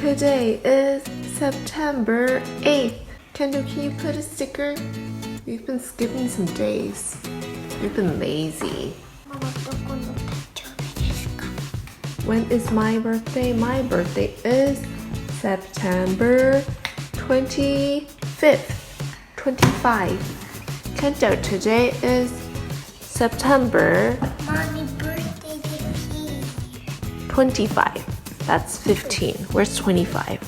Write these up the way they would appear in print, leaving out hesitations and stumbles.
Today is September 8th. Kendall, can you put a sticker? We've been skipping some days. We've been lazy. When is my birthday? My birthday is September 25th. 25. Kendall, today is September Mommy birthday this year. 25. That's 15. Where's 25?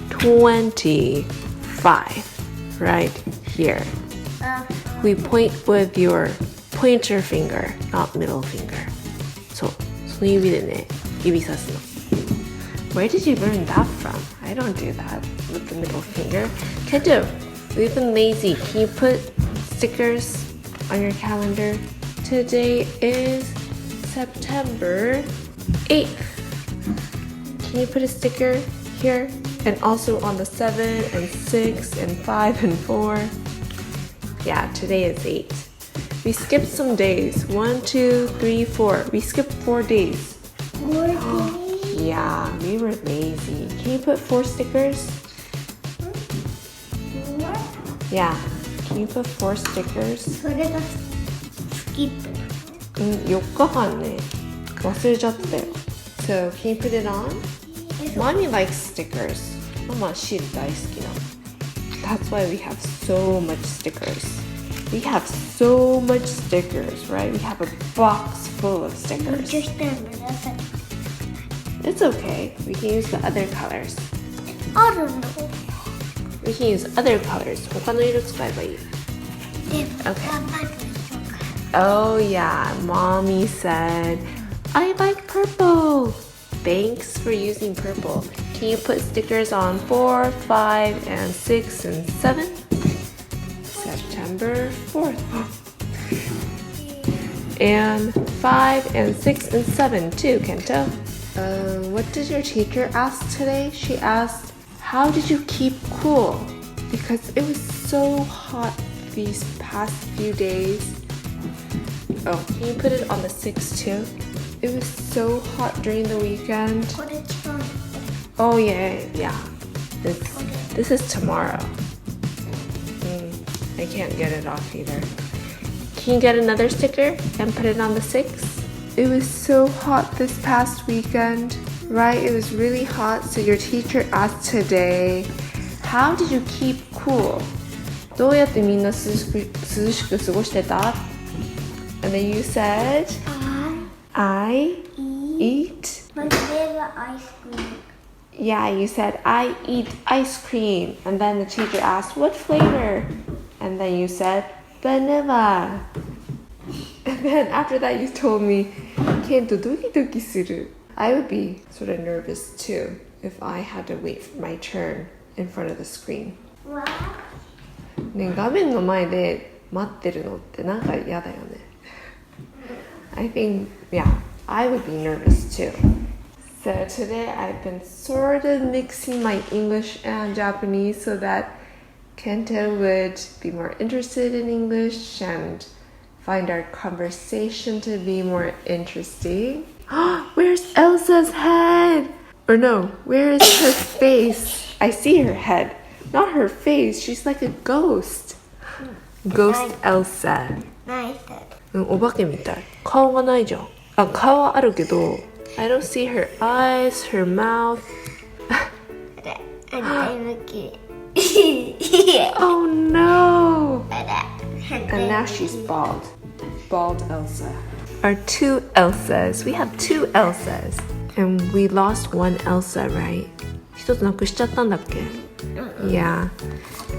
25. Right here. We point with your pointer finger, not middle finger. そう、その指でね、指さすの。Where did you learn that from? I don't do that with the middle finger. Kendo, we've been lazy. Can you put stickers on your calendar? Today is September 8th. Can you put a sticker here? And also on the 7 and 6 and 5 and 4. Yeah, today is 8. We skipped some days. 1, 2, 3, 4. We skipped 4 days. 4 days? Yeah, we were lazy. Can you put 4 stickers? 4? Yeah. Can you put 4 stickers? それがスキップ。4日間ね、忘れちゃったよ。So, can you put it on? Mommy likes stickers. ママシール大好きなの。That's why we have so much stickers. We have so much stickers, right? We have a box full of stickers. It's okay. We can use the other colors. I don't know. We can use other colors. 他の色使えばいい。Okay. Oh yeah, Mommy said, I like purple. Thanks for using purple. Can you put stickers on 4, 5, and 6, and 7? September 4th. And 5, and 6, and 7 too, Kento. What did your teacher ask today? She asked, how did you keep cool? Because it was so hot these past few days. Oh, can you put it on the 6th too? It was so hot during the weekend. Oh yeah. This is tomorrow. I can't get it off either. Can you get another sticker and put it on the 6th? It was so hot this past weekend, right? It was really hot, so your teacher asked today, how did you keep cool? どうやってみんな涼しく過ごしてた? And then you said, I eat My favorite ice cream. Yeah, you said, I eat ice cream. And then the teacher asked, what flavor? And then you said, vanilla. And then after that you told me, Kento, dokiする. I would be sort of nervous too if I had to wait for my turn in front of the screen. What? ね、画面の前で待ってるのってなんか嫌だよね。I think, yeah, I would be nervous too. So today I've been sort of mixing my English and Japanese so that Kento would be more interested in English and find our conversation to be more interesting. Where's Elsa's head? Or no, where is her face? I see her head, not her face. She's like a ghost. Ghost Elsa. Nice. お化けみたい。顔がないじゃん。あ、顔はあるけど、I don't see her eyes, her mouth. And I'm looking. Oh no! And now she's bald. Bald Elsa. Our 2 Elsas. We have 2 Elsas. And we lost 1 Elsa, right? 一つなくしちゃったんだっけ? Yeah.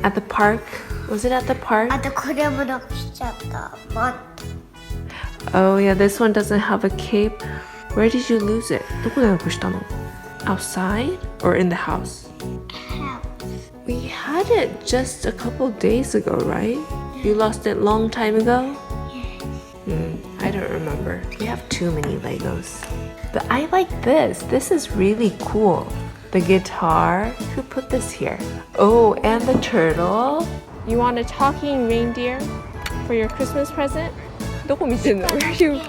At the park. Was it at the park? あとこれもなくしちゃった。Oh yeah, this one doesn't have a cape. Where did you lose it? どこでなくしたの? Outside or in the house? We had it just a couple days ago, right? You lost it long time ago? I don't remember. We have too many Legos. But I like this. This is really cool. The guitar. Who put this here? Oh, and the turtle. You want a talking reindeer for your Christmas present? どこ見てんの? Where are you?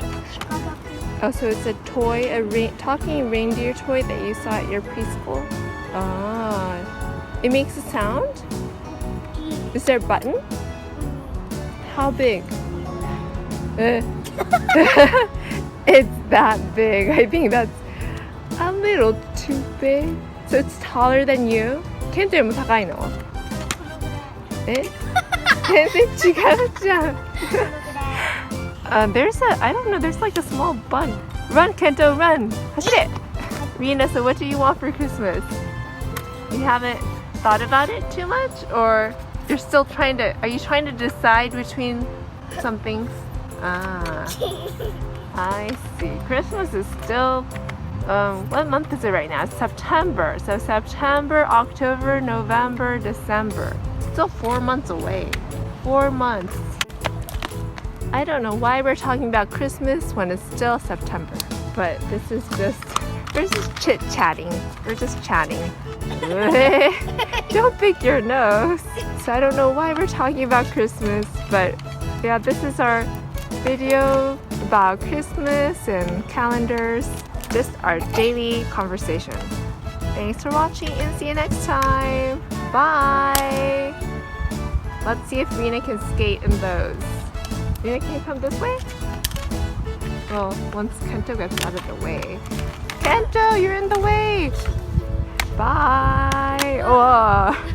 Oh, so it's a toy, talking reindeer toy that you saw at your preschool? Ah, it makes a sound? Is there a button? How big? It's that big. I think that's a little too big. So it's taller than you? ケントよりも高いの？え？全然違うじゃん。There's I don't know, there's like a small bun. Run, Kento, run! 走れ! Rina, so what do you want for Christmas? You haven't thought about it too much? Or you're still are you trying to decide between some things? Ah, I see. Christmas is still, what month is it right now? It's September. So September, October, November, December. Still 4 months away. 4 months. I don't know why we're talking about Christmas when it's still September. But we're just chit-chatting. We're just chatting. Don't pick your nose. So I don't know why we're talking about Christmas. But yeah, this is our video about Christmas and calendars. Just our daily conversation. Thanks for watching and see you next time. Bye. Let's see if Rina can skate in those. Rina, can you come this way? Well, once Kento gets out of the way. Kento, you're in the way. Bye. Oh.